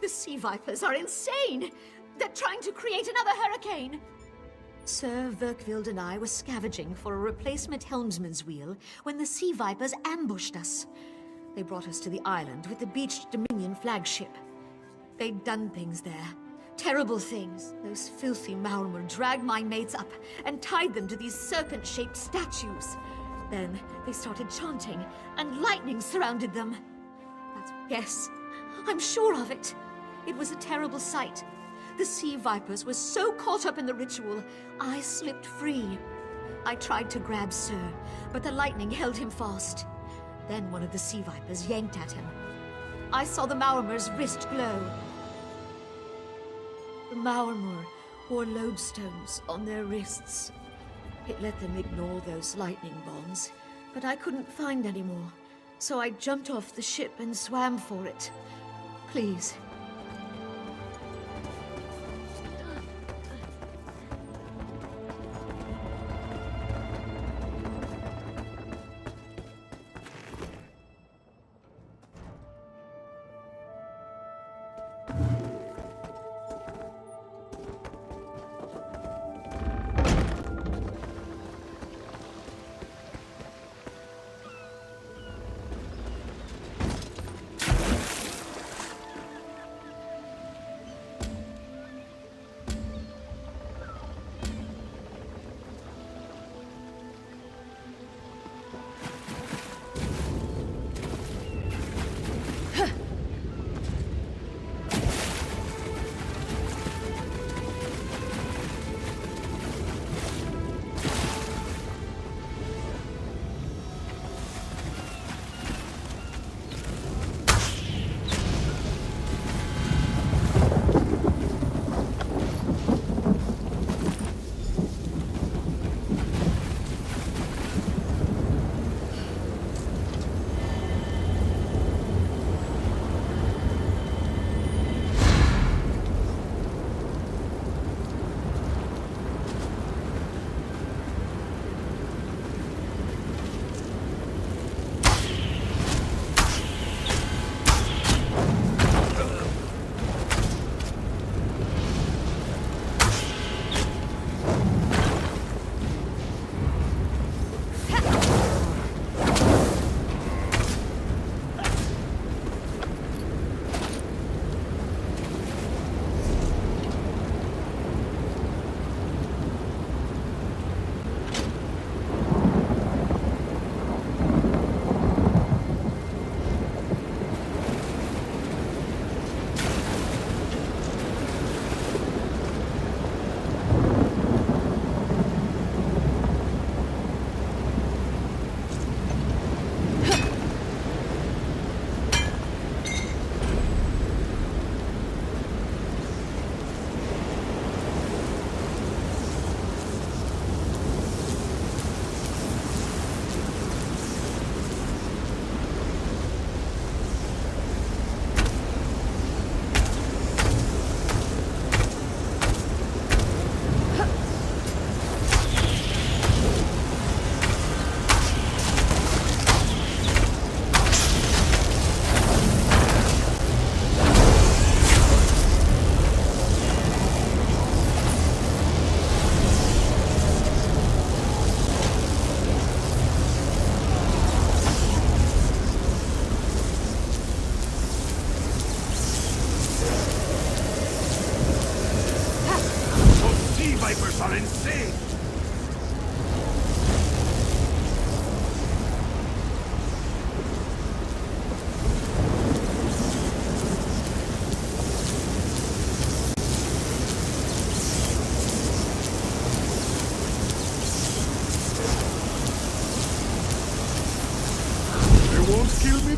The sea vipers are insane! They're trying to create another hurricane! Sir Verkvild and I were scavenging for a replacement helmsman's wheel when the sea vipers ambushed us. They brought us to the island with the beached Dominion flagship. They'd done things there. Terrible things. Those filthy Maormer dragged my mates up and tied them to these serpent-shaped statues. Then they started chanting, and lightning surrounded them. Yes, I'm sure of it. It was a terrible sight. The sea vipers were so caught up in the ritual, I slipped free. I tried to grab Sir, but the lightning held him fast. Then one of the sea vipers yanked at him. I saw the Maormer's wrist glow. The Maormer wore lodestones on their wrists. It let them ignore those lightning bombs, but I couldn't find any more. So I jumped off the ship and swam for it. Please.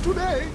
today.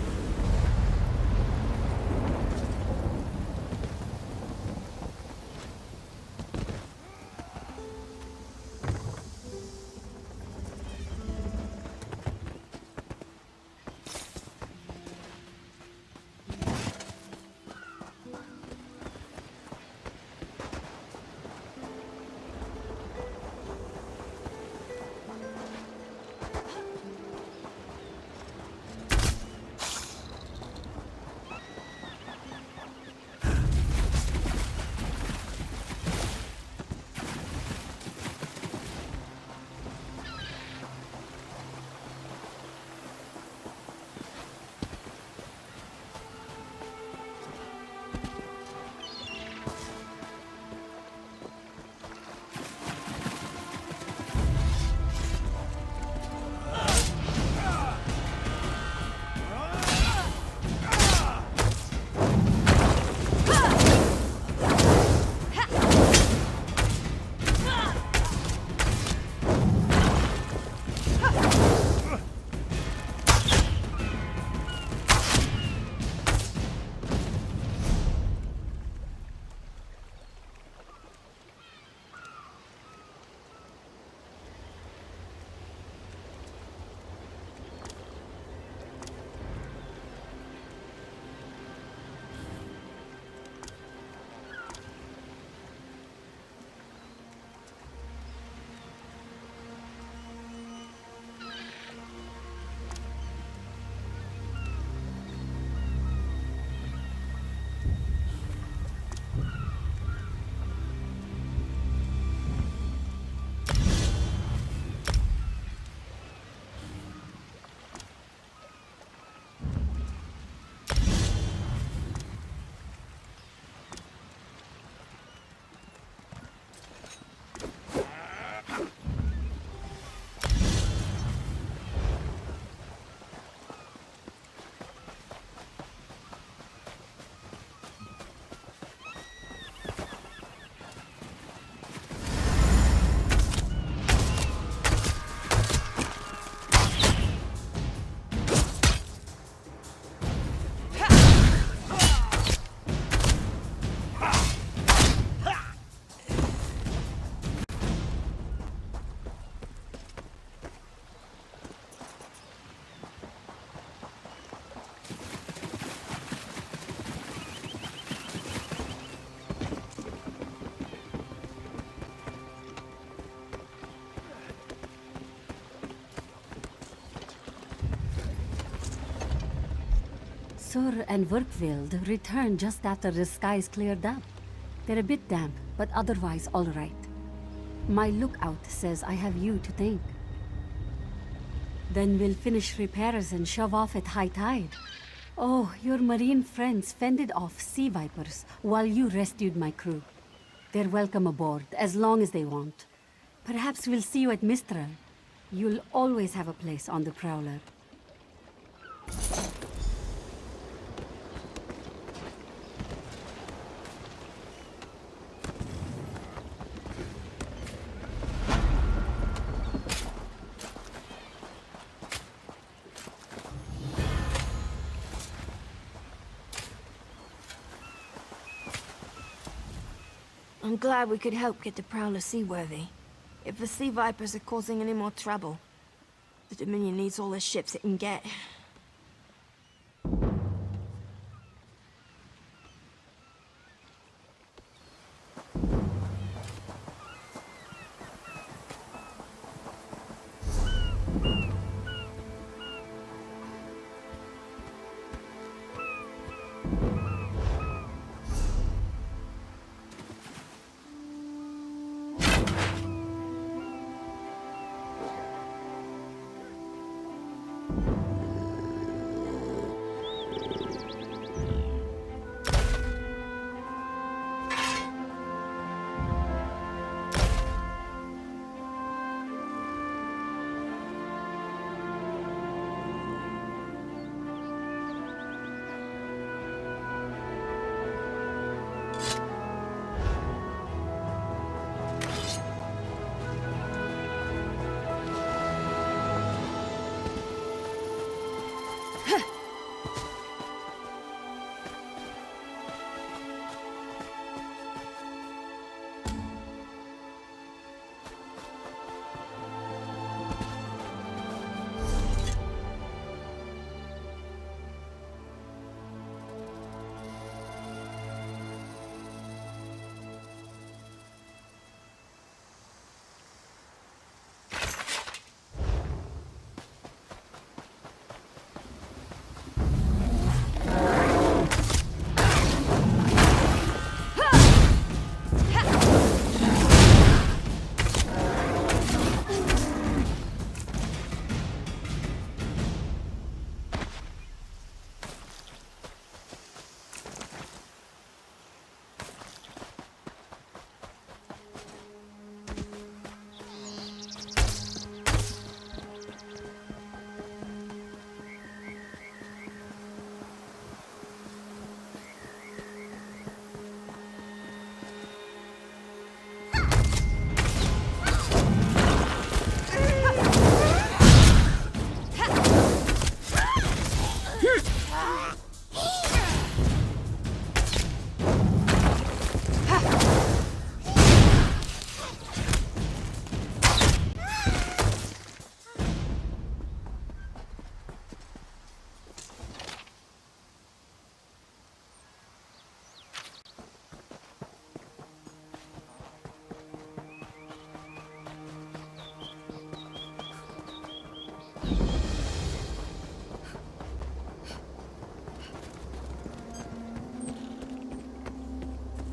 Sur and Verkvild returned just after the skies cleared up. They're a bit damp, but otherwise all right. My lookout says I have you to thank. Then we'll finish repairs and shove off at high tide. Oh, your marine friends fended off sea vipers while you rescued my crew. They're welcome aboard, as long as they want. Perhaps we'll see you at Mistral. You'll always have a place on the Prowler. I'm glad we could help get the Prowler seaworthy. If the Sea Vipers are causing any more trouble, the Dominion needs all the ships it can get.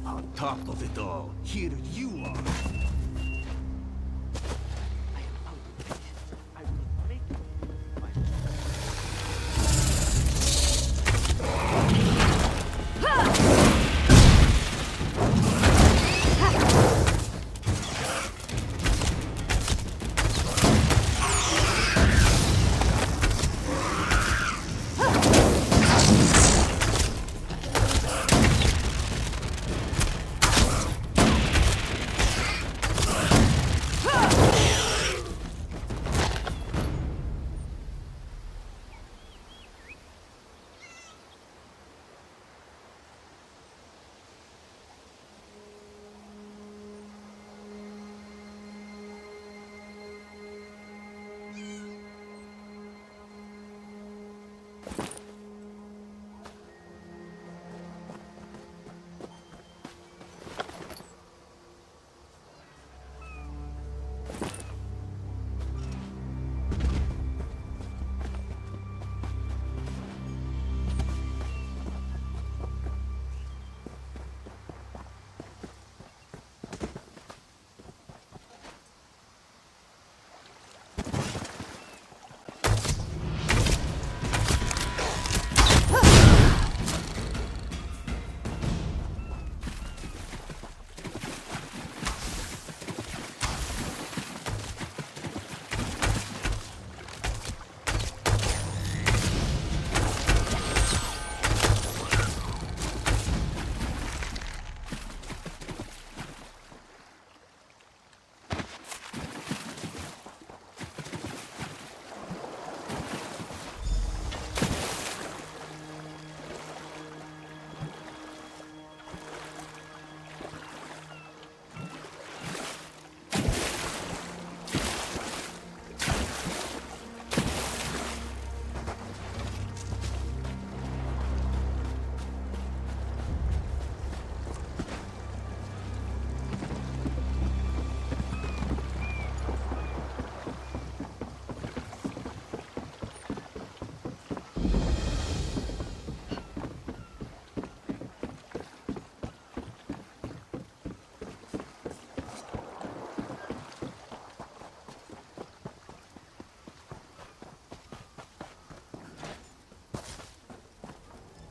On top of it all, here you are. I am outraged. I will make you my...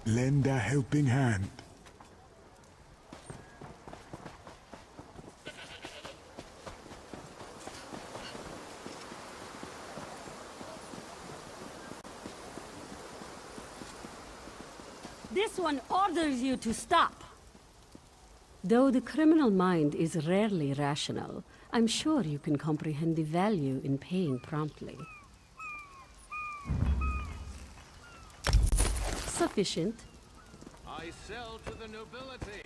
Lend a helping hand. This one orders you to stop. Though the criminal mind is rarely rational, I'm sure you can comprehend the value in paying promptly. Sufficient. I sell to the nobility.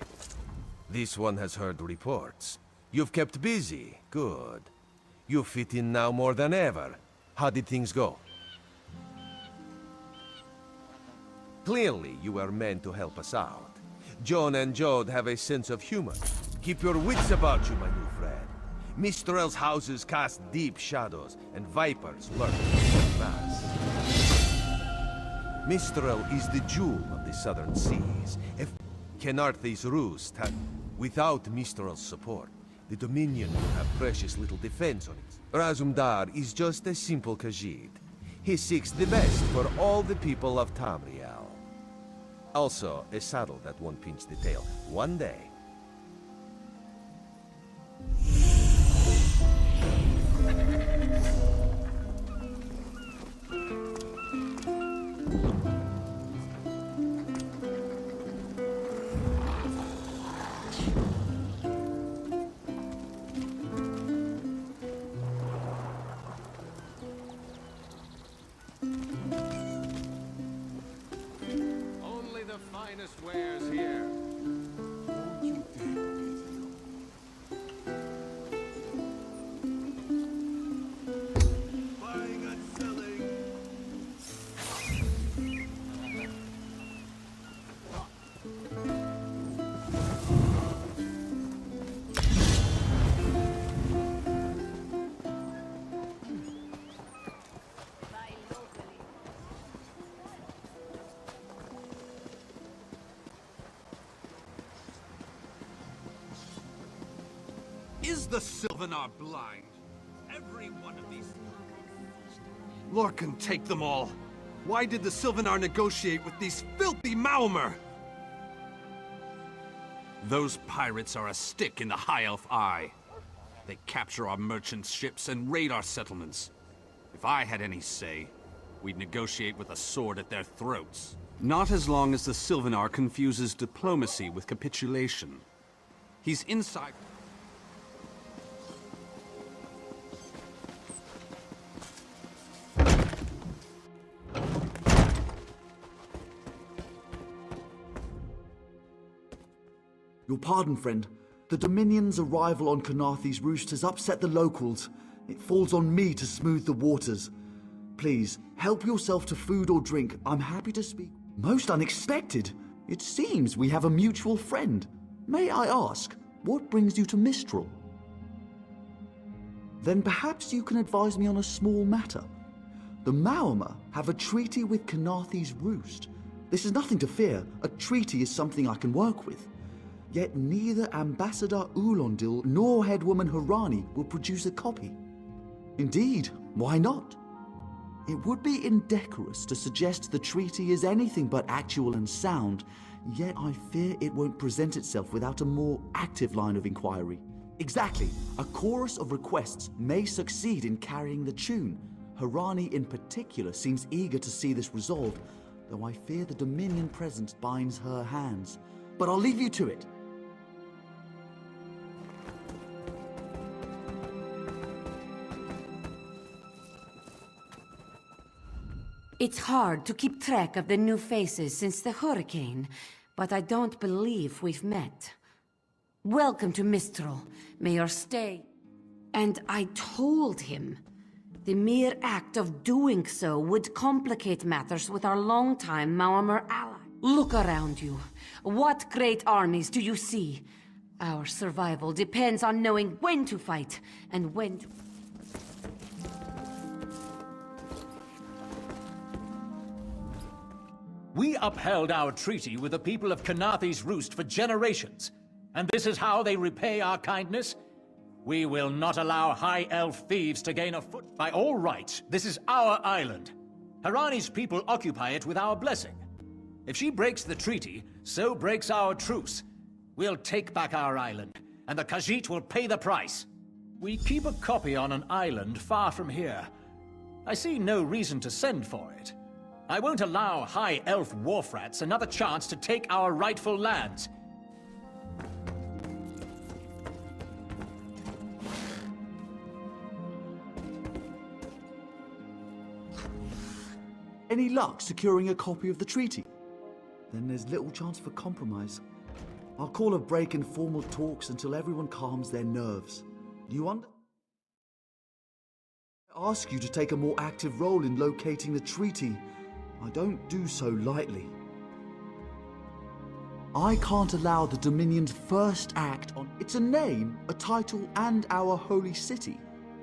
This one has heard reports. You've kept busy. Good. You fit in now more than ever. How did things go? Clearly, you were meant to help us out. John and Jode have a sense of humor. Keep your wits about you, my new friend. Mistral's houses cast deep shadows, and vipers lurk in mass. Mistral is the jewel of the southern seas. If Kenarthi's roost had... Without Mistral's support, the Dominion will have precious little defense on it. Razumdar is just a simple Khajiit. He seeks the best for all the people of Tamriel. Also, a saddle that won't pinch the tail. One day. Only the finest wares here. Don't you dare, buying and selling. Is the Sylvanar blind? Every one of these... Lorcan, take them all. Why did the Sylvanar negotiate with these filthy Maomer? Those pirates are a stick in the High Elf eye. They capture our merchant ships and raid our settlements. If I had any say, we'd negotiate with a sword at their throats. Not as long as the Sylvanar confuses diplomacy with capitulation. He's inside... Your pardon, friend. The Dominion's arrival on Kenarthi's roost has upset the locals. It falls on me to smooth the waters. Please, help yourself to food or drink. I'm happy to speak. Most unexpected. It seems we have a mutual friend. May I ask, what brings you to Mistral? Then perhaps you can advise me on a small matter. The Maomer have a treaty with Kenarthi's roost. This is nothing to fear. A treaty is something I can work with. Yet neither Ambassador Ulondil nor Headwoman Harani will produce a copy. Indeed, why not? It would be indecorous to suggest the treaty is anything but actual and sound, yet I fear it won't present itself without a more active line of inquiry. Exactly, a chorus of requests may succeed in carrying the tune. Harani in particular seems eager to see this resolved, though I fear the Dominion presence binds her hands. But I'll leave you to it. It's hard to keep track of the new faces since the hurricane, but I don't believe we've met. Welcome to Mistral. May your stay... And I told him. The mere act of doing so would complicate matters with our longtime Maomer ally. Look around you. What great armies do you see? Our survival depends on knowing when to fight and when to... We upheld our treaty with the people of Kenarthi's Roost for generations, and this is how they repay our kindness? We will not allow High Elf thieves to gain a foot. By all rights, this is our island. Harani's people occupy it with our blessing. If she breaks the treaty, so breaks our truce. We'll take back our island, and the Khajiit will pay the price. We keep a copy on an island far from here. I see no reason to send for it. I won't allow High Elf wharf-rats another chance to take our rightful lands. Any luck securing a copy of the treaty? Then there's little chance for compromise. I'll call a break in formal talks until everyone calms their nerves. Do you understand? I ask you to take a more active role in locating the treaty. I don't do so lightly. I can't allow the Dominion's first act on... It's a name, a title, and our holy city.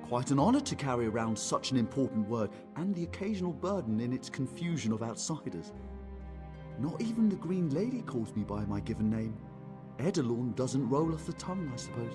Quite an honor to carry around such an important word, and the occasional burden in its confusion of outsiders. Not even the Green Lady calls me by my given name. Edelorn doesn't roll off the tongue, I suppose.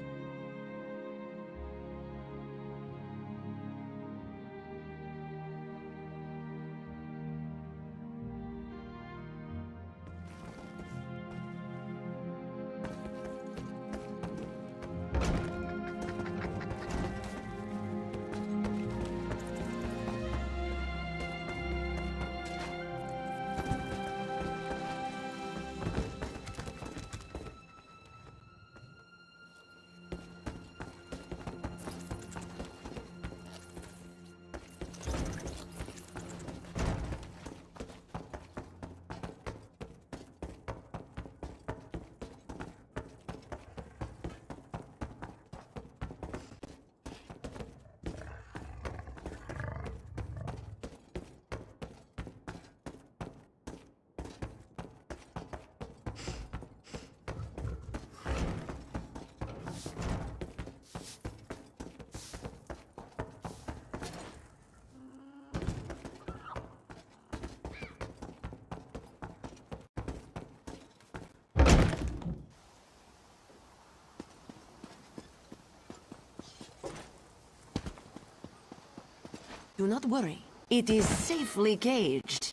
Do not worry. It is safely caged.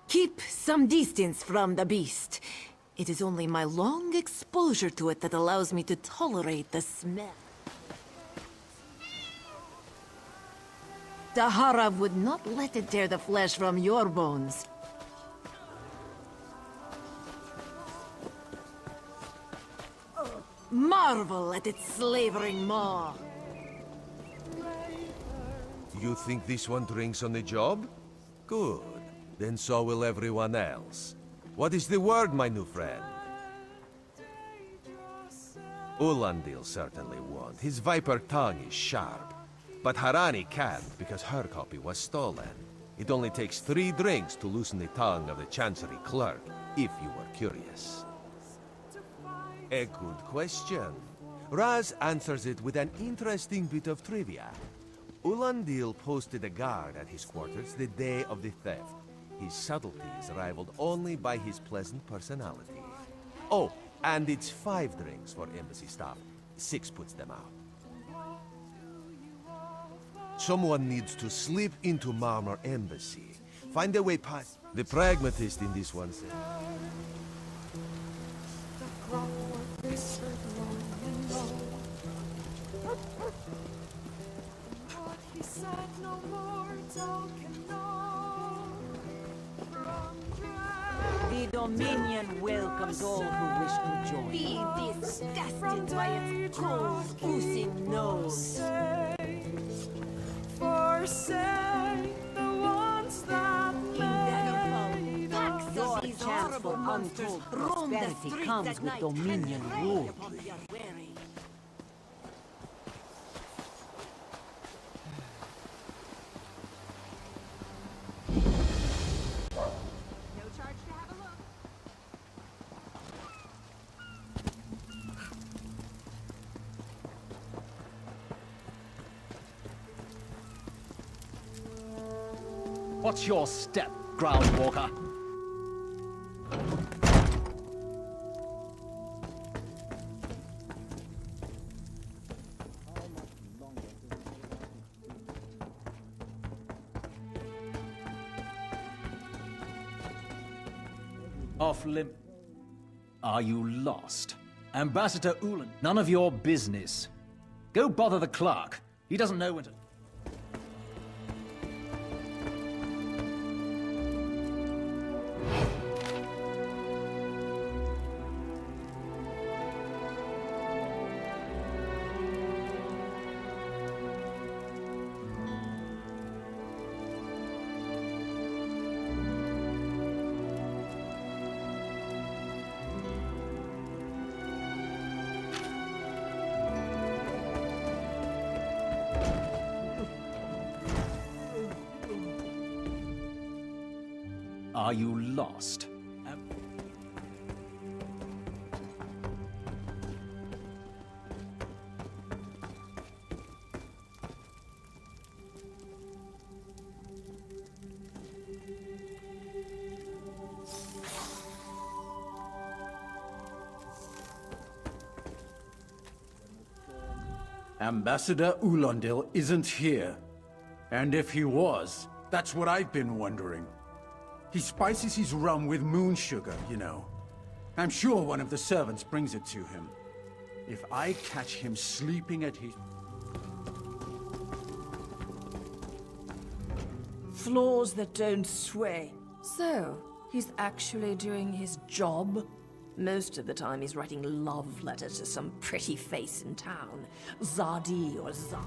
Keep some distance from the beast. It is only my long exposure to it that allows me to tolerate the smell. Sahara would not let it tear the flesh from your bones. Marvel at its slavering maw. You think this one drinks on the job? Good. Then so will everyone else. What is the word, my new friend? Ulandil certainly won't. His viper tongue is sharp. But Harani can't, because her copy was stolen. It only takes 3 drinks to loosen the tongue of the Chancery clerk, if you were curious. A good question. Raz answers it with an interesting bit of trivia. Ulandil posted a guard at his quarters the day of the theft. His subtlety is rivaled only by his pleasant personality. Oh, and it's 5 drinks for embassy staff. 6 puts them out. Someone needs to slip into Marmor Embassy. Find a way past... The pragmatist in this one said... The Dominion welcomes all who wish to join. Be disgusted by its cold, oozing nose. Forsake the ones that made Your chance for untold prosperity comes with Dominion rule. What's your step, Groundwalker? Off limb. Are you lost? Ambassador Ulan, none of your business. Go bother the clerk. He doesn't know when to... Are you lost? Ambassador Ulondil isn't here. And if he was, that's what I've been wondering. He spices his rum with moon sugar, you know. I'm sure one of the servants brings it to him. If I catch him sleeping at his... Floors that don't sway. So, he's actually doing his job? Most of the time he's writing love letters to some pretty face in town. Zadi or Zad.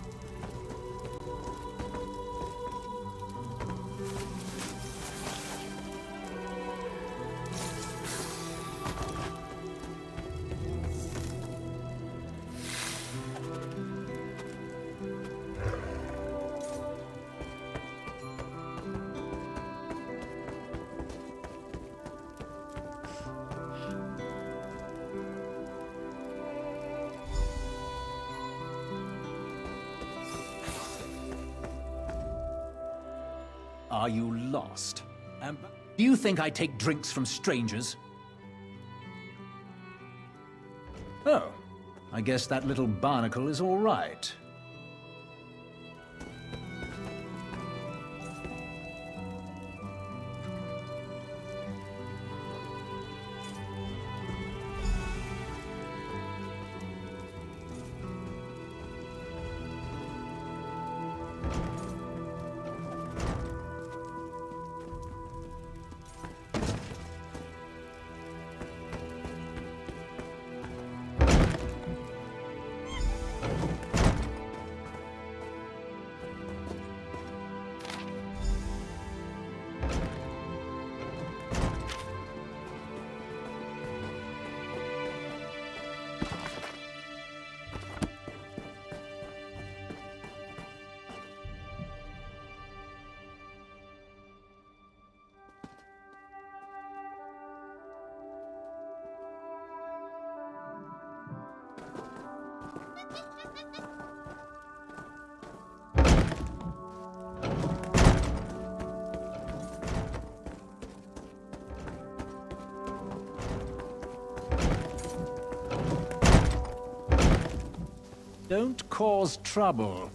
Are you lost? Do you think I take drinks from strangers? Oh, I guess that little barnacle is all right. Don't cause trouble.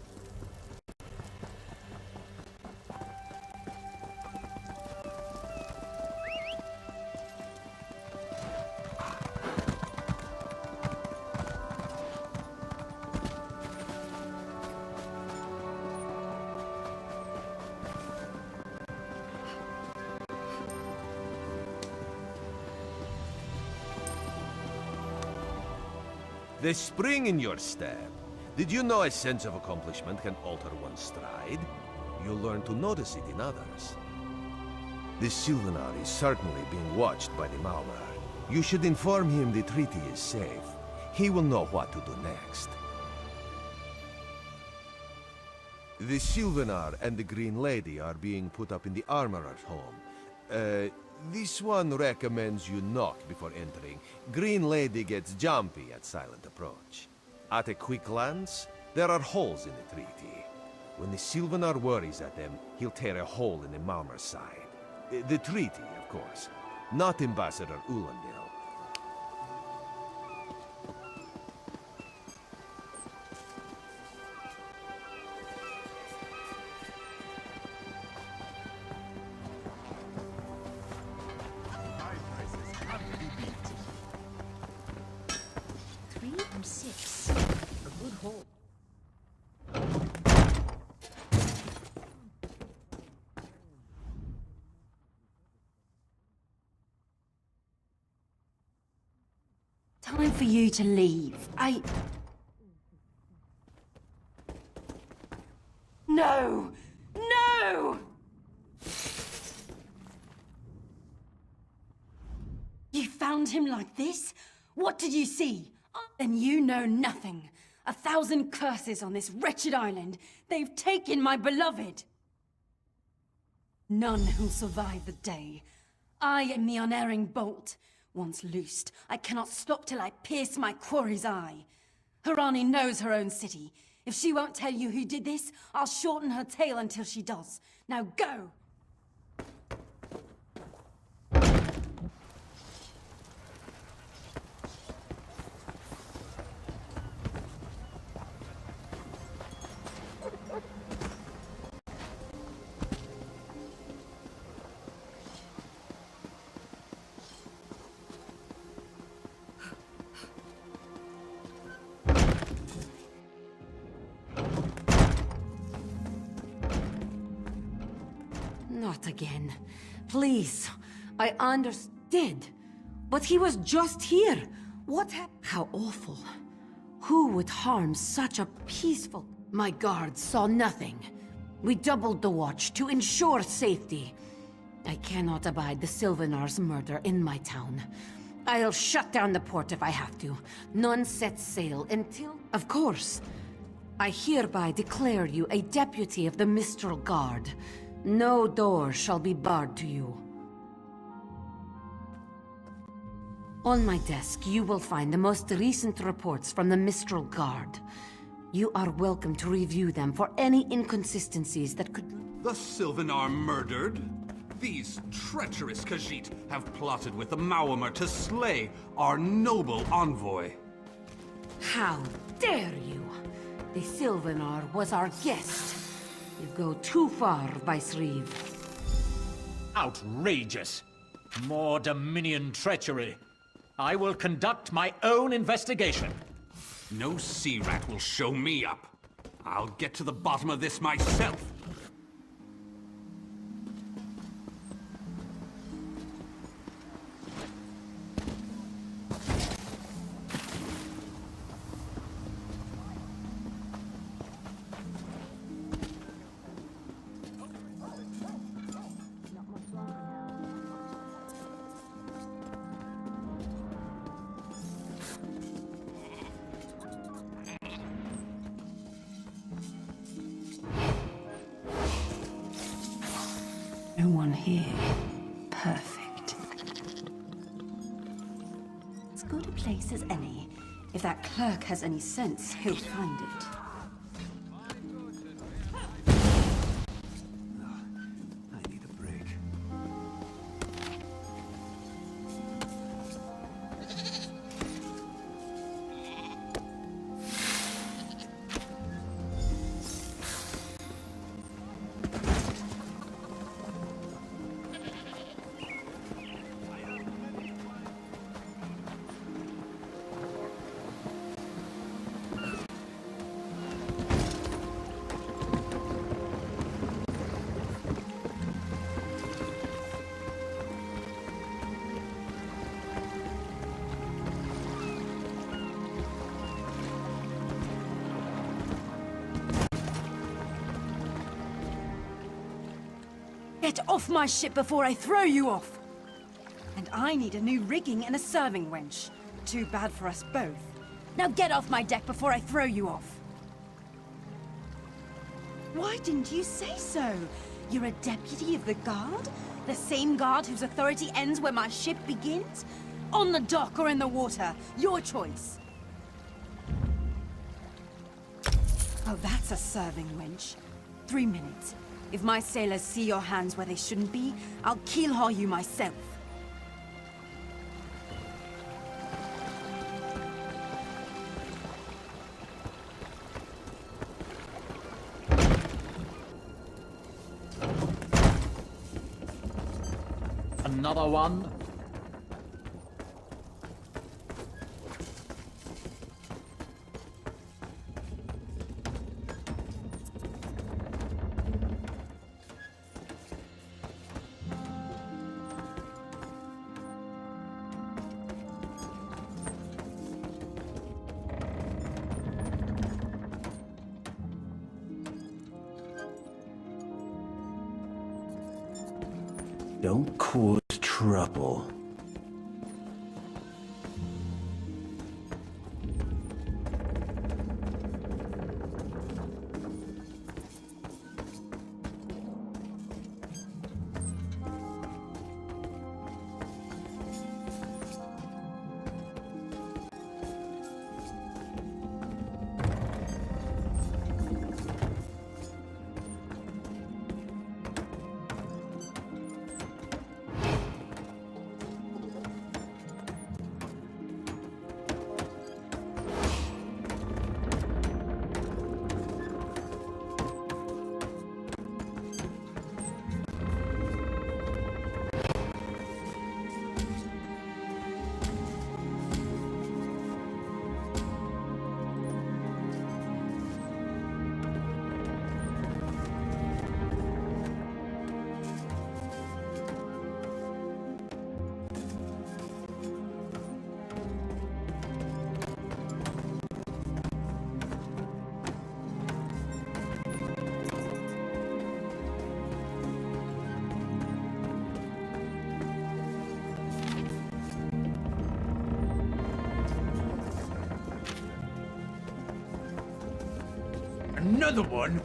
The spring in your step. Did you know a sense of accomplishment can alter one's stride? You'll learn to notice it in others. The Sylvanar is certainly being watched by the Malmar. You should inform him the treaty is safe. He will know what to do next. The Sylvanar and the Green Lady are being put up in the Armorer's home. This one recommends you knock before entering. Green Lady gets jumpy at silent approach. At a quick glance, there are holes in the treaty. When the Sylvanar worries at them, he'll tear a hole in the Malmar's side. The treaty, of course, not Ambassador Ulondil. My prices for you to leave. No! No! You found him like this? What did you see? Then you know nothing. 1,000 curses on this wretched island. They've taken my beloved. None who'll survive the day. I am the unerring bolt. Once loosed, I cannot stop till I pierce my quarry's eye. Harani knows her own city. If she won't tell you who did this, I'll shorten her tale until she does. Now go! Not again. Please. I understood. But he was just here. What happened? How awful. Who would harm such a peaceful... My guards saw nothing. We doubled the watch to ensure safety. I cannot abide the Sylvanar's murder in my town. I'll shut down the port if I have to. None set sail until... Of course. I hereby declare you a deputy of the Mistral Guard. No door shall be barred to you. On my desk, you will find the most recent reports from the Mistral Guard. You are welcome to review them for any inconsistencies that could... The Sylvanar murdered? These treacherous Khajiit have plotted with the Maormer to slay our noble envoy. How dare you! The Sylvanar was our guest. You go too far, Vice-Reeve. Outrageous! More Dominion treachery. I will conduct my own investigation. No sea rat will show me up. I'll get to the bottom of this myself. No one here. Perfect. As good a place as any. If that clerk has any sense, he'll find it. I need a break. Get off my ship before I throw you off! And I need a new rigging and a serving wench. Too bad for us both. Now get off my deck before I throw you off! Why didn't you say so? You're a deputy of the guard? The same guard whose authority ends where my ship begins? On the dock or in the water, your choice. Oh, that's a serving wench. 3 minutes. If my sailors see your hands where they shouldn't be, I'll keel-haul you myself. Another one? Don't cause trouble. Another one?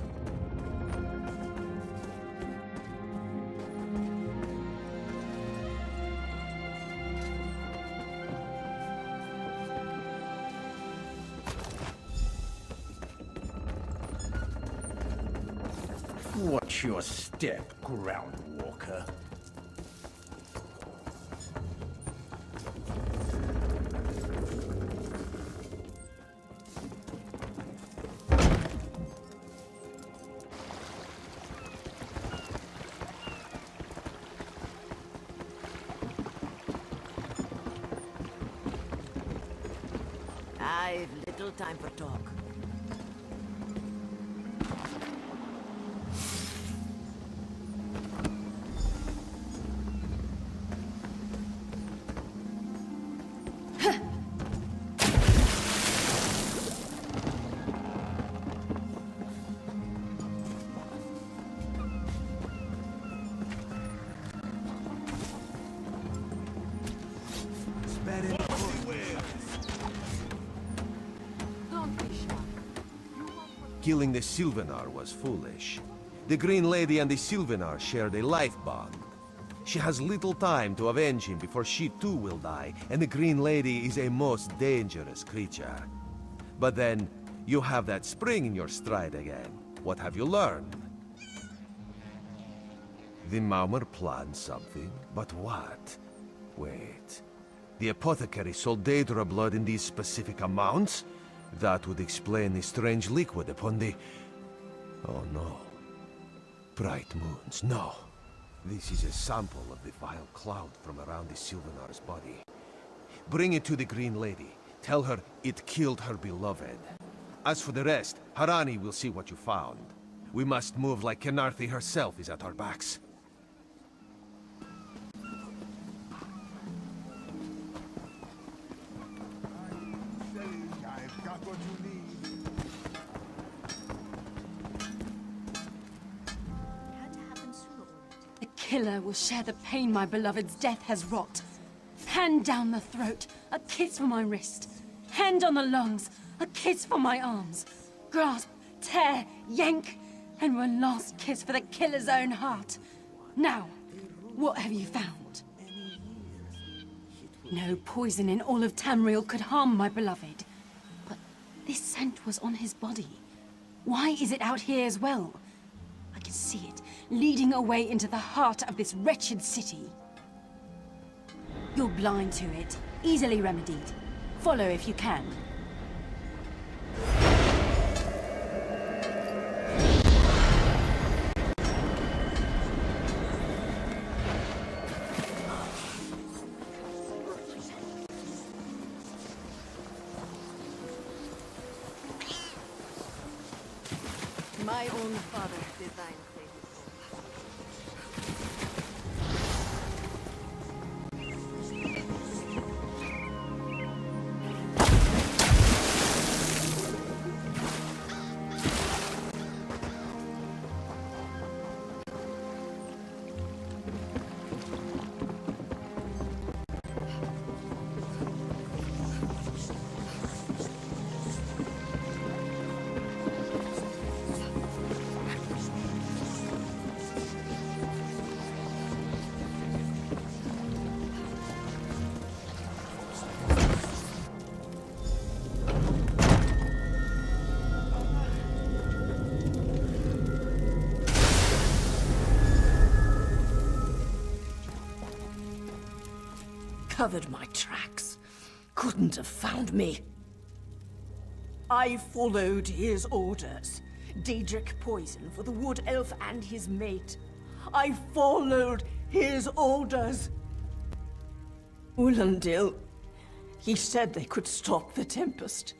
Watch your step, Groundwalker. I've little time for talk. Killing the Sylvanar was foolish. The Green Lady and the Sylvanar shared a life bond. She has little time to avenge him before she too will die, and the Green Lady is a most dangerous creature. But then, you have that spring in your stride again. What have you learned? The Maumar planned something, but what? Wait. The apothecary sold Daedra blood in these specific amounts? That would explain the strange liquid upon the... Oh no. Bright moons, no. This is a sample of the vile cloud from around the Sylvanar's body. Bring it to the Green Lady. Tell her it killed her beloved. As for the rest, Harani will see what you found. We must move like Kenarthi herself is at our backs. I've got what you need. Had to happen sooner or later. The killer will share the pain my beloved's death has wrought. Hand down the throat, a kiss for my wrist. Hand on the lungs, a kiss for my arms. Grasp, tear, yank, and one last kiss for the killer's own heart. Now, what have you found? No poison in all of Tamriel could harm my beloved. But this scent was on his body. Why is it out here as well? I can see it, leading away into the heart of this wretched city. You're blind to it, easily remedied. Follow if you can. My own father designed places. covered my tracks. Couldn't have found me. I followed his orders. Daedric poison for the wood elf and his mate. I followed his orders. Ulandil, he said they could stop the Tempest.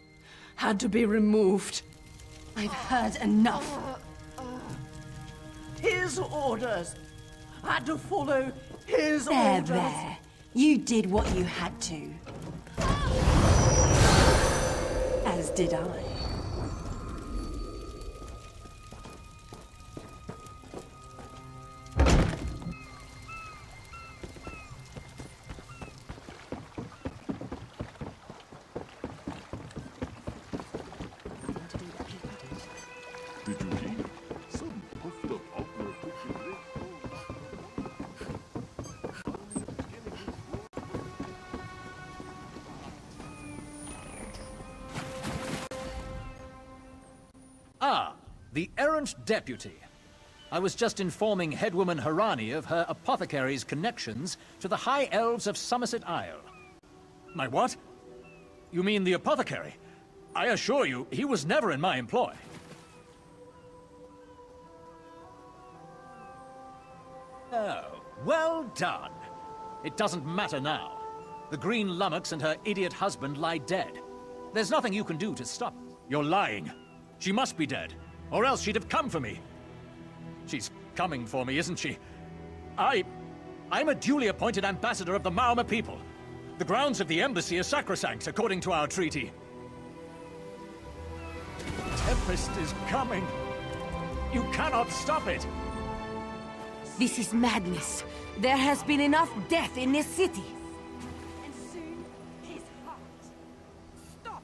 Had to be removed. I've heard enough. His orders. Had to follow his There, orders. there. You did what you had to. As did I. Did you read? Some puffed up opera picture. Ah, the errant deputy. I was just informing headwoman Harani of her apothecary's connections to the High Elves of Somerset Isle. My what? You mean the apothecary? I assure you, he was never in my employ. Oh, well done. It doesn't matter now. The Green Lummox and her idiot husband lie dead. There's nothing you can do to stop. You're lying. She must be dead, or else she'd have come for me. She's coming for me, isn't she? I'm a duly appointed ambassador of the Maormer people. The grounds of the embassy are sacrosanct, according to our treaty. Tempest is coming. You cannot stop it. This is madness. There has been enough death in this city. And soon, his heart. Stop!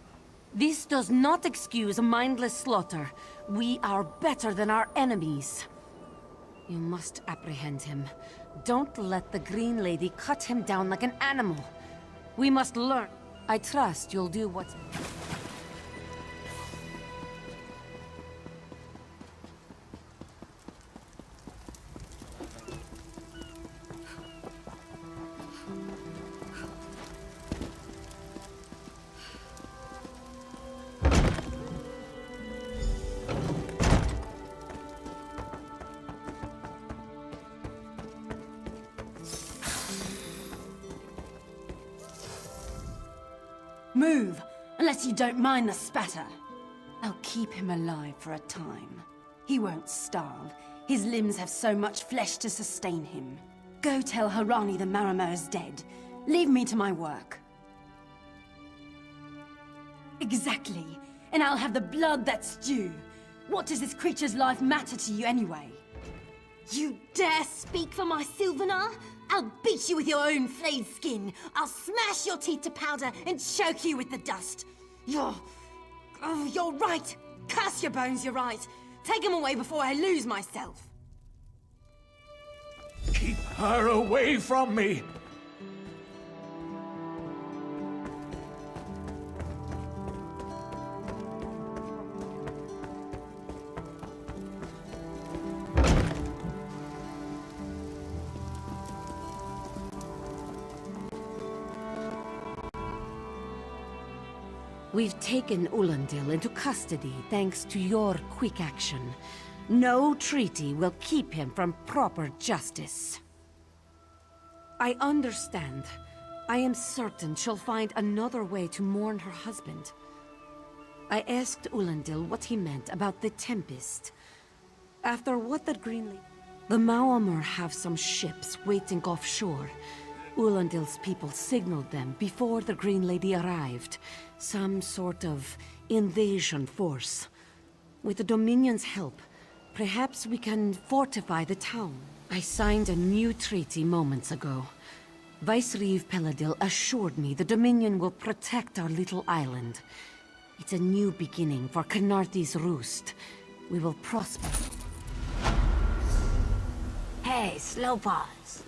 This does not excuse mindless slaughter. We are better than our enemies. You must apprehend him. Don't let the Green Lady cut him down like an animal. We must learn. I trust you'll do what's... Move, unless you don't mind the spatter. I'll keep him alive for a time. He won't starve. His limbs have so much flesh to sustain him. Go tell Harani the Maormer is dead. Leave me to my work. Exactly. And I'll have the blood that's due. What does this creature's life matter to you anyway? You dare speak for my Sylvanar? I'll beat you with your own flayed skin. I'll smash your teeth to powder and choke you with the dust. You're right. Curse your bones, you're right. Take him away before I lose myself. Keep her away from me! We've taken Ulandil into custody thanks to your quick action. No treaty will keep him from proper justice. I understand. I am certain she'll find another way to mourn her husband. I asked Ulandil what he meant about the Tempest. After what the Green Lady... The Maormer have some ships waiting offshore. Ulandil's people signaled them before the Green Lady arrived. Some sort of invasion force. With the Dominion's help, perhaps we can fortify the town. I signed a new treaty moments ago. Vicereeve Peladil assured me the Dominion will protect our little island. It's a new beginning for Canarthi's Roost. We will prosper. Hey, slow paws.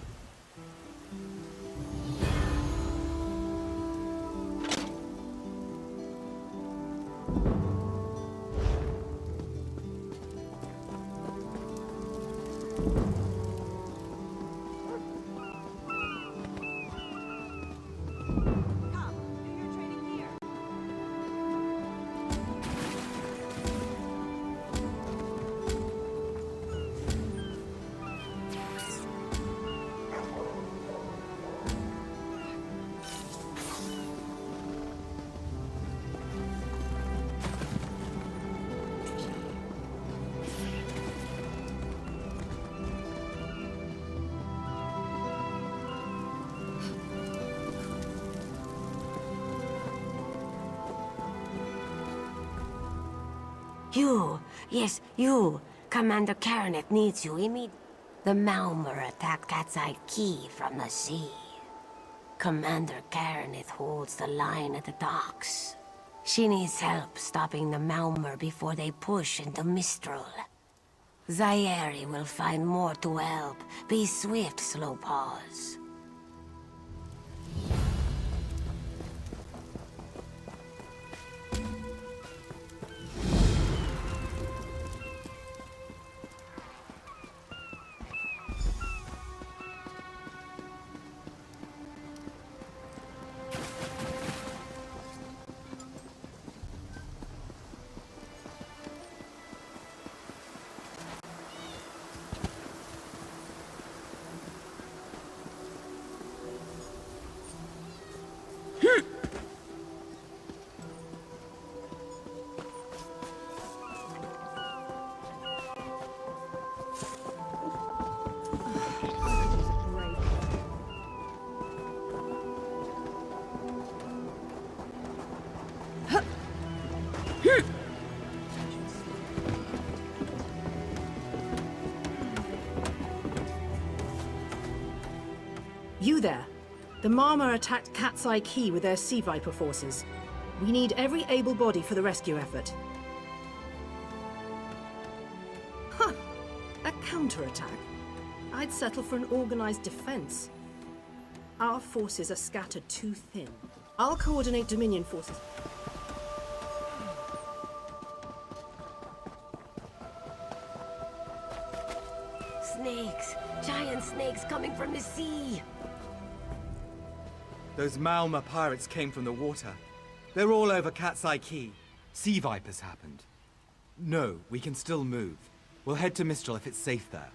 You, yes, you. Commander Karaneth needs you immediately. The Malmer attacked Cat's Eye Key from the sea. Commander Karaneth holds the line at the docks. She needs help stopping the Malmer before they push into Mistral. Zairi will find more to help. Be swift, Slowpaws. You there. The Marmor attacked Cat's Eye Key with their Sea Viper forces. We need every able body for the rescue effort. Huh. A counterattack? I'd settle for an organized defense. Our forces are scattered too thin. I'll coordinate Dominion forces. Snakes! Giant snakes coming from the sea! Those Malmer pirates came from the water. They're all over Cat's Eye Key. Sea Vipers happened. No, we can still move. We'll head to Mistral if it's safe there.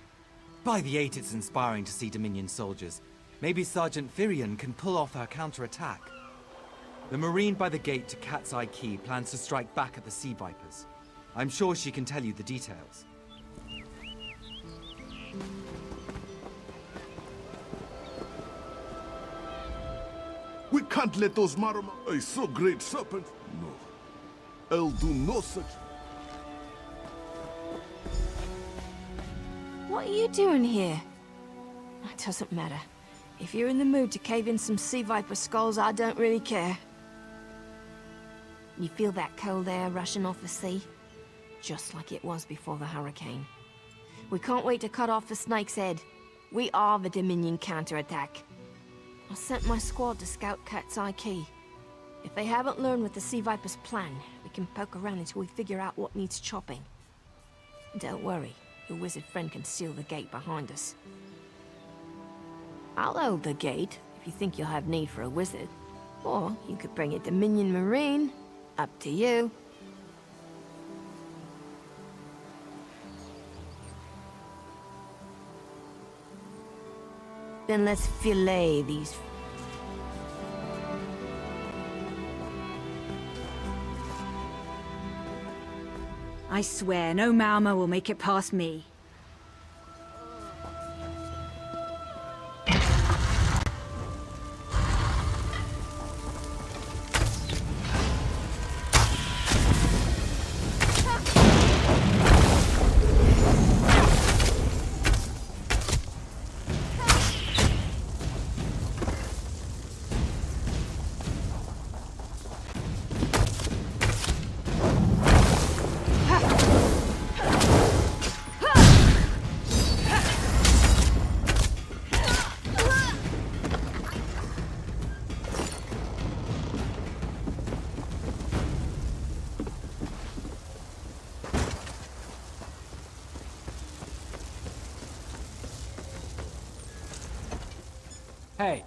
By the 8, it's inspiring to see Dominion soldiers. Maybe Sergeant Firion can pull off her counterattack. The Marine by the gate to Cat's Eye Key plans to strike back at the Sea Vipers. I'm sure she can tell you the details. We can't let those Marama, a so great serpent. No. I'll do no such. What are you doing here? It doesn't matter. If you're in the mood to cave in some Sea Viper skulls, I don't really care. You feel that cold air rushing off the sea? Just like it was before the hurricane. We can't wait to cut off the snake's head. We are the Dominion counterattack. I sent my squad to scout Cat's Eye Key. If they haven't learned what the Sea Viper's plan, we can poke around until we figure out what needs chopping. Don't worry, your wizard friend can seal the gate behind us. I'll hold the gate, if you think you'll have need for a wizard. Or you could bring a Dominion Marine. Up to you. Then let's fillet these. I swear, no Malma will make it past me. Hey,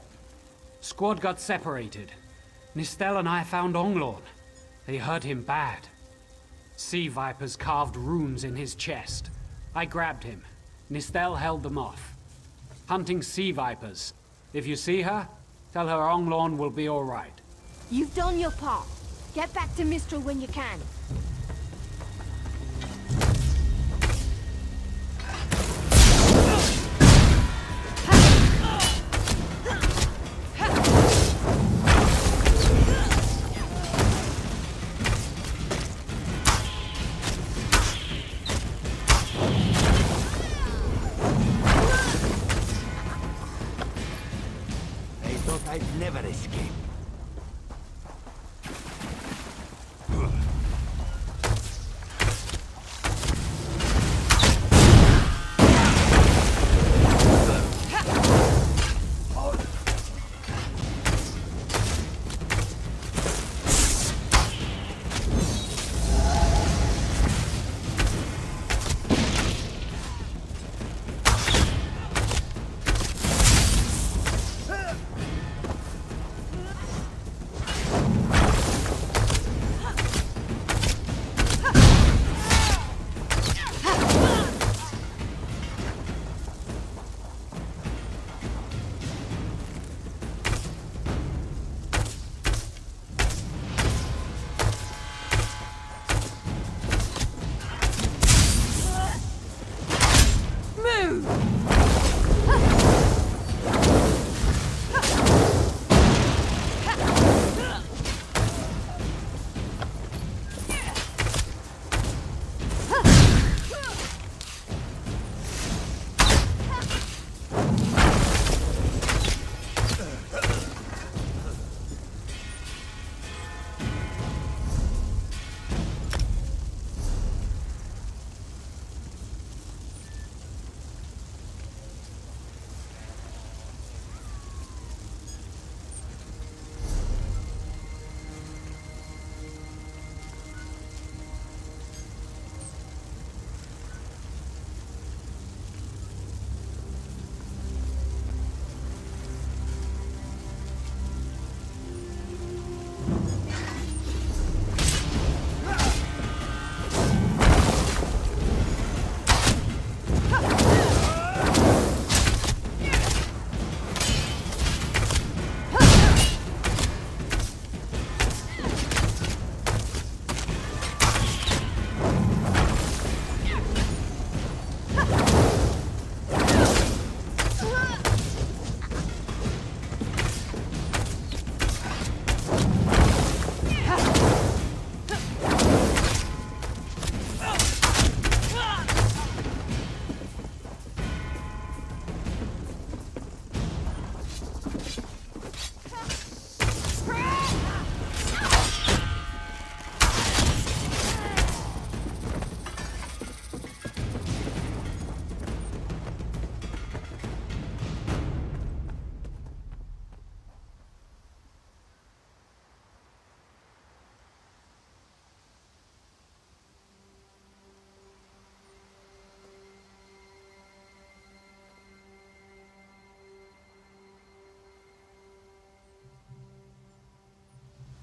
squad got separated. Nistel and I found Onglorn. They hurt him bad. Sea Vipers carved runes in his chest. I grabbed him. Nistel held them off. Hunting Sea Vipers. If you see her, tell her Onglorn will be all right. You've done your part. Get back to Mistral when you can. never escape.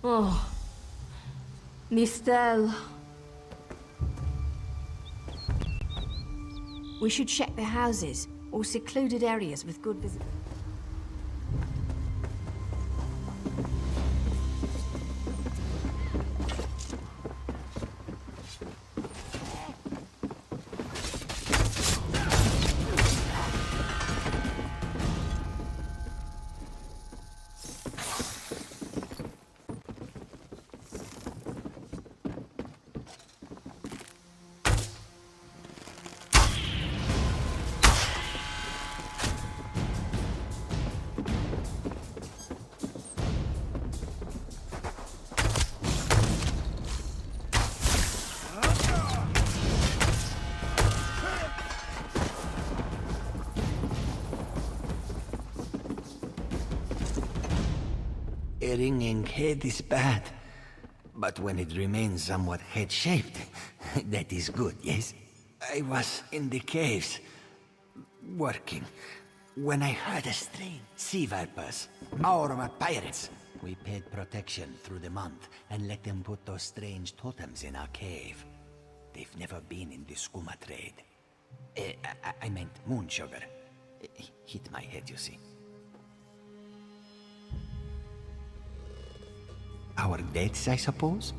Oh. Mistel. We should check the houses, or secluded areas with good visibility. A ringing head is bad, but when it remains somewhat head-shaped, that is good, yes? I was in the caves, working, when I heard a strain. Sea vipers, Maorma pirates. We paid protection through the month and let them put those strange totems in our cave. They've never been in the skooma trade. I meant moon sugar. Hit my head, you see. Our deaths, I suppose?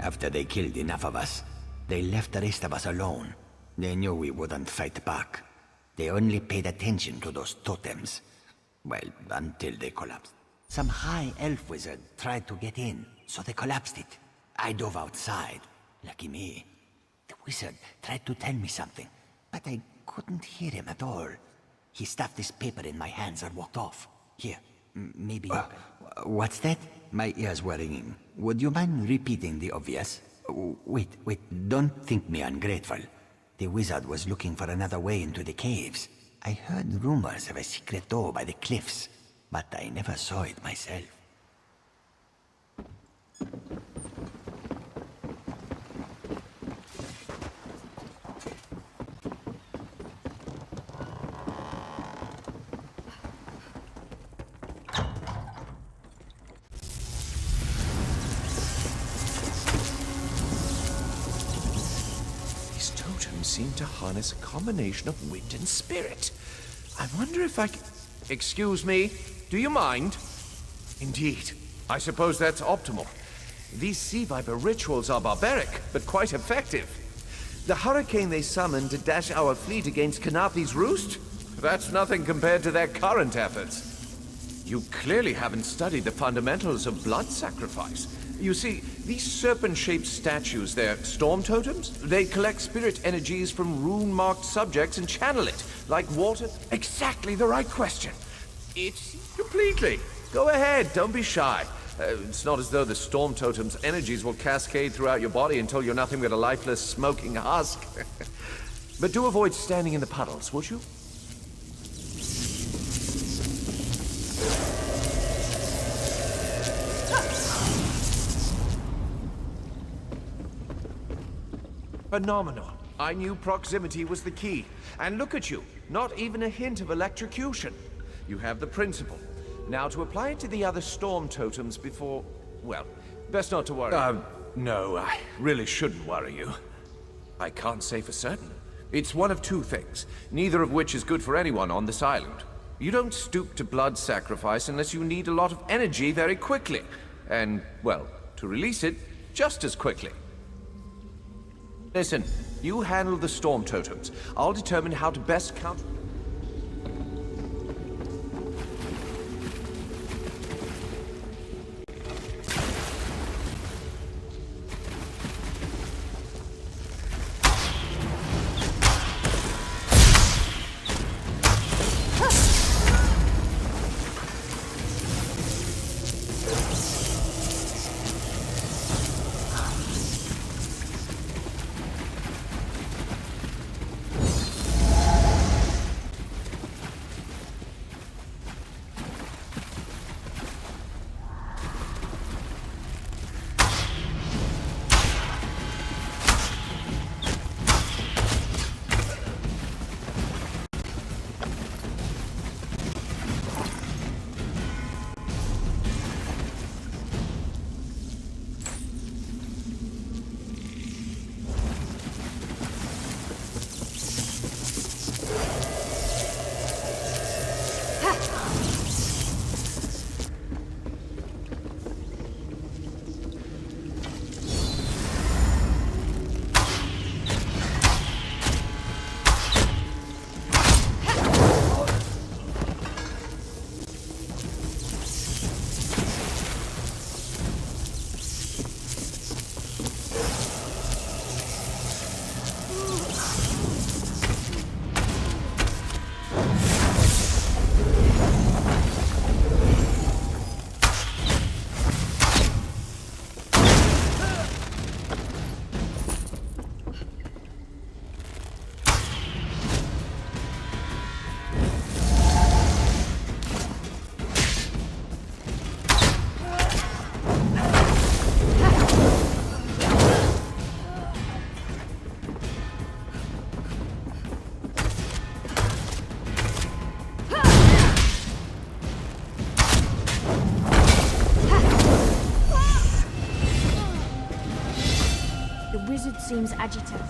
After they killed enough of us, they left the rest of us alone. They knew we wouldn't fight back. They only paid attention to those totems. Well, until they collapsed. Some high elf wizard tried to get in, so they collapsed it. I dove outside. Lucky me. The wizard tried to tell me something, but I couldn't hear him at all. He stuffed this paper in my hands and walked off. Here, Maybe... what's that? My ears were ringing. Would you mind repeating the obvious? Wait, don't think me ungrateful. The wizard was looking for another way into the caves. I heard rumors of a secret door by the cliffs, but I never saw it myself. These totems seem to harness a combination of wind and spirit. I wonder if I can... Excuse me, do you mind? Indeed. I suppose that's optimal. These sea viper rituals are barbaric, but quite effective. The hurricane they summoned to dash our fleet against Kanathi's roost? That's nothing compared to their current efforts. You clearly haven't studied the fundamentals of blood sacrifice. You see, these serpent-shaped statues, they're storm totems. They collect spirit energies from rune-marked subjects and channel it, like water. Exactly the right question. It's completely. Go ahead, don't be shy. It's not as though the storm totem's energies will cascade throughout your body until you're nothing but a lifeless, smoking husk. But do avoid standing in the puddles, would you? Phenomenal. I knew proximity was the key. And look at you, not even a hint of electrocution. You have the principle. Now to apply it to the other storm totems before... well, best not to worry. No, I really shouldn't worry you. I can't say for certain. It's one of two things, neither of which is good for anyone on this island. You don't stoop to blood sacrifice unless you need a lot of energy very quickly. And, well, to release it just as quickly. Listen, you handle the storm totems. I'll determine how to best counter... Seems agitated.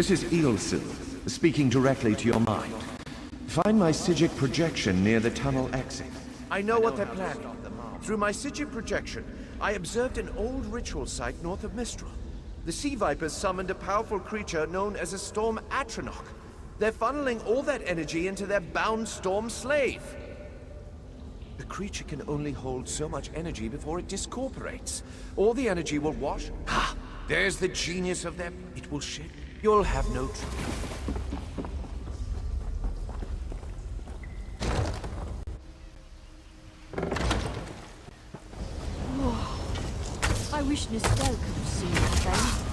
This is Ilsil, speaking directly to your mind. Find my Psijic projection near the tunnel exit. I know what they're planning. Through my Psijic projection, I observed an old ritual site north of Mistral. The Sea Vipers summoned a powerful creature known as a Storm Atronach. They're funneling all that energy into their bound Storm Slave. The creature can only hold so much energy before it discorporates. All the energy will wash. Ha! There's the genius of them. It will shake. You'll have no trouble. I wish Nistel could have seen that then.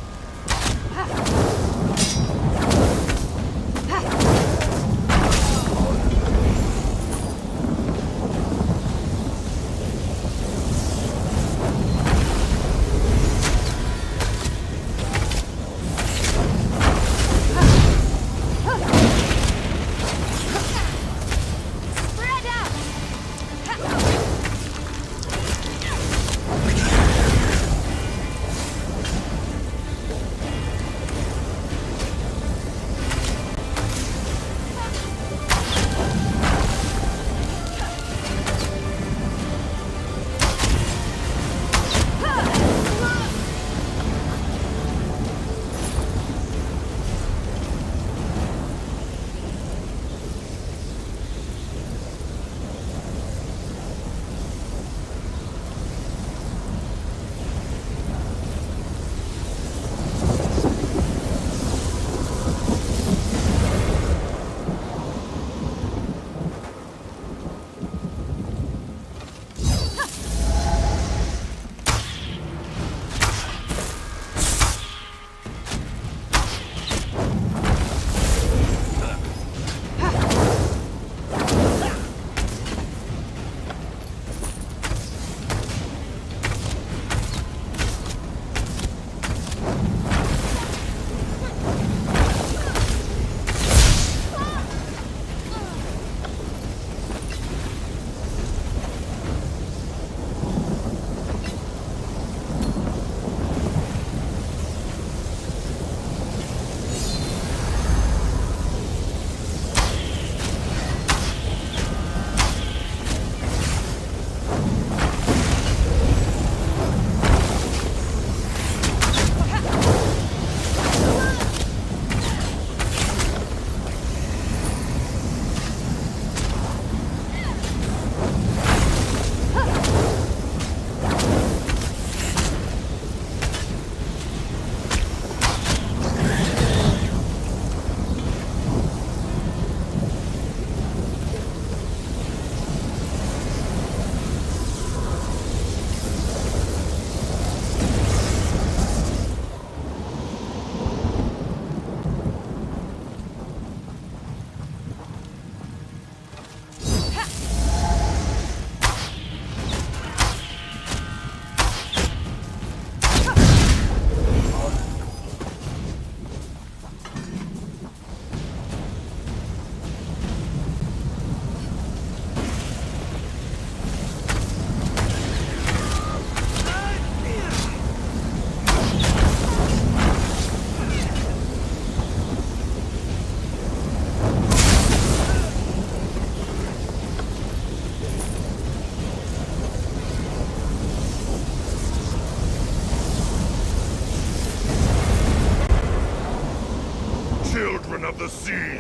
Children of the sea,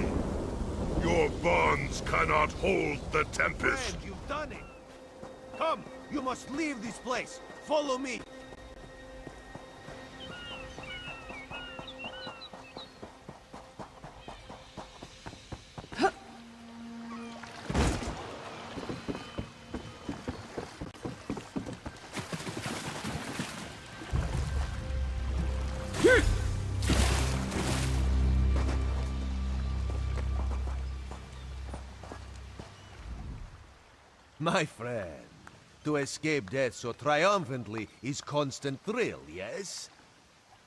your bonds cannot hold the tempest. Friend, you've done it! Come, you must leave this place. Follow me. My friend, to escape death so triumphantly is constant thrill, yes?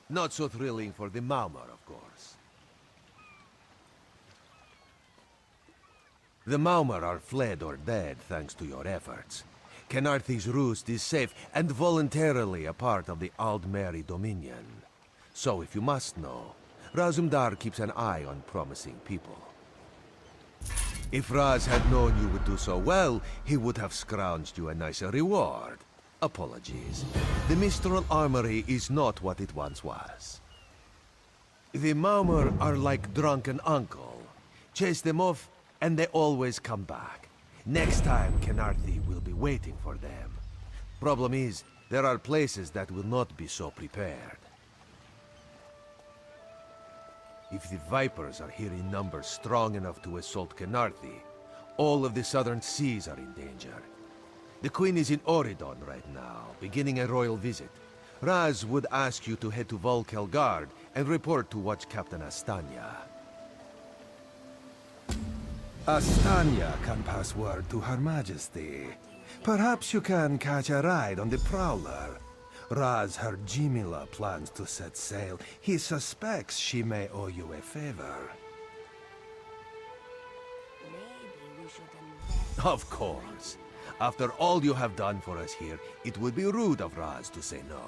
Not so thrilling for the Maumar, of course. The Maumar are fled or dead thanks to your efforts. Kenarthi's roost is safe and voluntarily a part of the Aldmeri Dominion. So if you must know, Razumdar keeps an eye on promising people. If Raz had known you would do so well, he would have scrounged you a nicer reward. Apologies. The Mistral Armory is not what it once was. The Maumor are like drunken uncle. Chase them off, and they always come back. Next time, Kenarthi will be waiting for them. Problem is, there are places that will not be so prepared. If the Vipers are here in numbers strong enough to assault Kenarthi, all of the southern seas are in danger. The Queen is in Oridon right now, beginning a royal visit. Raz would ask you to head to Volkelgard and report to Watch Captain Astanya. Astanya can pass word to Her Majesty. Perhaps you can catch a ride on the Prowler. Raz her Jimila plans to set sail. He suspects she may owe you a favor. Of course. After all you have done for us here, it would be rude of Raz to say no.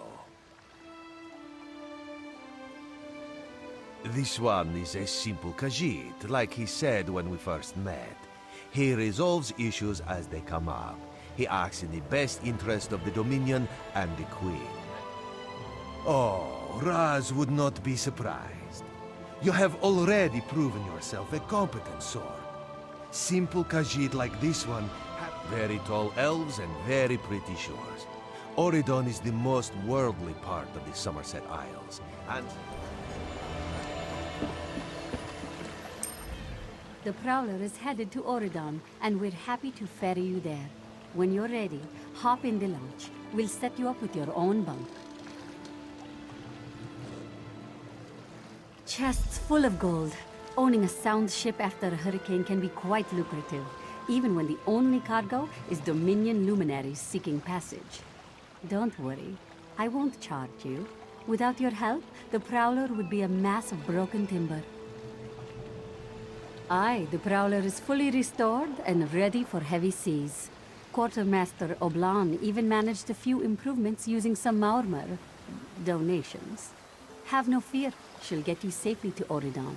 This one is a simple Khajiit, like he said when we first met. He resolves issues as they come up. He acts in the best interest of the Dominion and the Queen. Oh, Raz would not be surprised. You have already proven yourself a competent sword. Simple Khajiit like this one have very tall elves and very pretty shores. Oridon is the most worldly part of the Somerset Isles, and... The Prowler is headed to Oridon, and we're happy to ferry you there. When you're ready, hop in the launch. We'll set you up with your own bunk. Chests full of gold. Owning a sound ship after a hurricane can be quite lucrative, even when the only cargo is Dominion luminaries seeking passage. Don't worry, I won't charge you. Without your help, the Prowler would be a mass of broken timber. Aye, the Prowler is fully restored and ready for heavy seas. Quartermaster Oblan even managed a few improvements using some Maurmer donations. Have no fear, she'll get you safely to Oridon.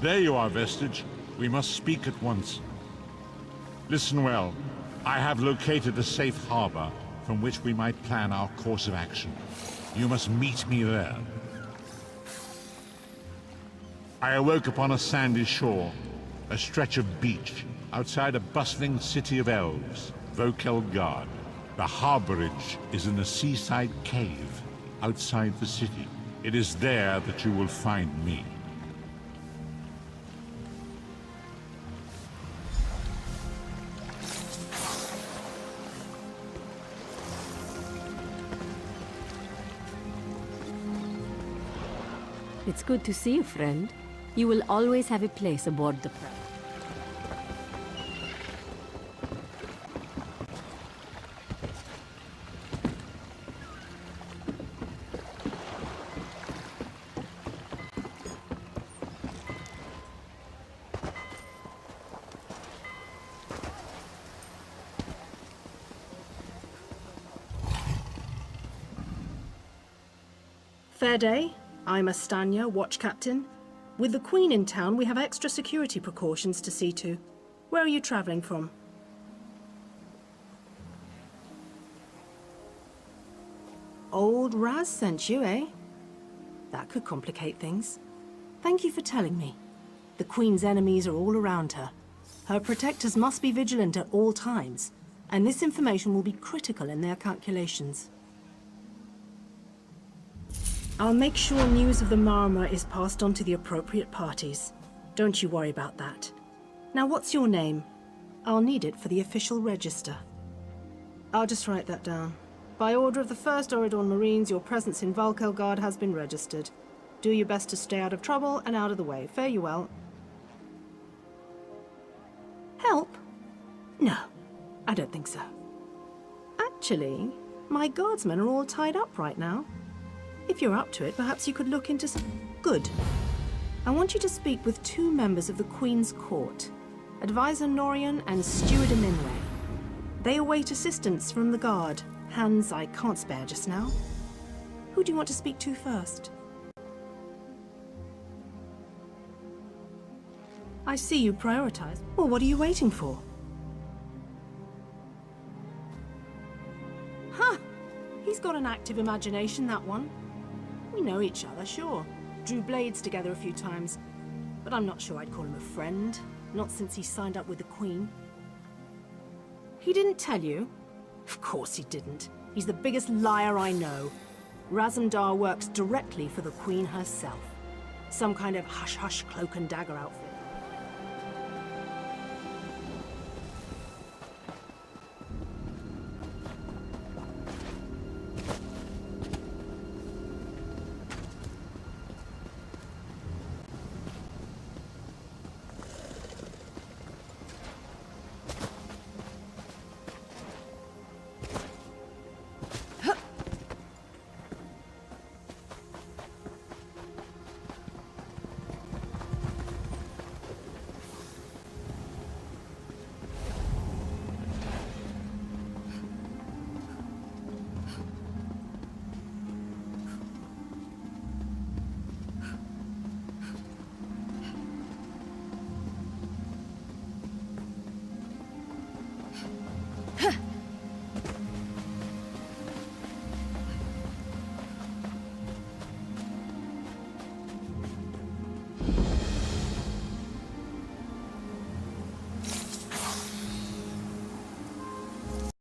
There you are, Vestige. We must speak at once. Listen well. I have located a safe harbor from which we might plan our course of action. You must meet me there. I awoke upon a sandy shore, a stretch of beach, outside a bustling city of elves, Vokelgard. The harborage is in a seaside cave outside the city. It is there that you will find me. It's good to see you, friend. You will always have a place aboard the Prow. Fair day. I'm Astanya, watch captain. With the Queen in town, we have extra security precautions to see to. Where are you traveling from? Old Raz sent you, eh? That could complicate things. Thank you for telling me. The Queen's enemies are all around her. Her protectors must be vigilant at all times, and this information will be critical in their calculations. I'll make sure news of the Marmor is passed on to the appropriate parties. Don't you worry about that. Now, what's your name? I'll need it for the official register. I'll just write that down. By order of the 1st Oridon Marines, your presence in Vokelgard has been registered. Do your best to stay out of trouble and out of the way. Fare you well. Help? No, I don't think so. Actually, my guardsmen are all tied up right now. If you're up to it, perhaps you could look into some... Good. I want you to speak with 2 members of the Queen's Court, Advisor Norian and Steward Aminway. They await assistance from the Guard, hands I can't spare just now. Who do you want to speak to first? I see you prioritize. Well, what are you waiting for? Huh! He's got an active imagination, that one. We know each other, sure. Drew blades together a few times. But I'm not sure I'd call him a friend. Not since he signed up with the Queen. He didn't tell you? Of course he didn't. He's the biggest liar I know. Razumdar works directly for the Queen herself. Some kind of hush-hush cloak and dagger outfit.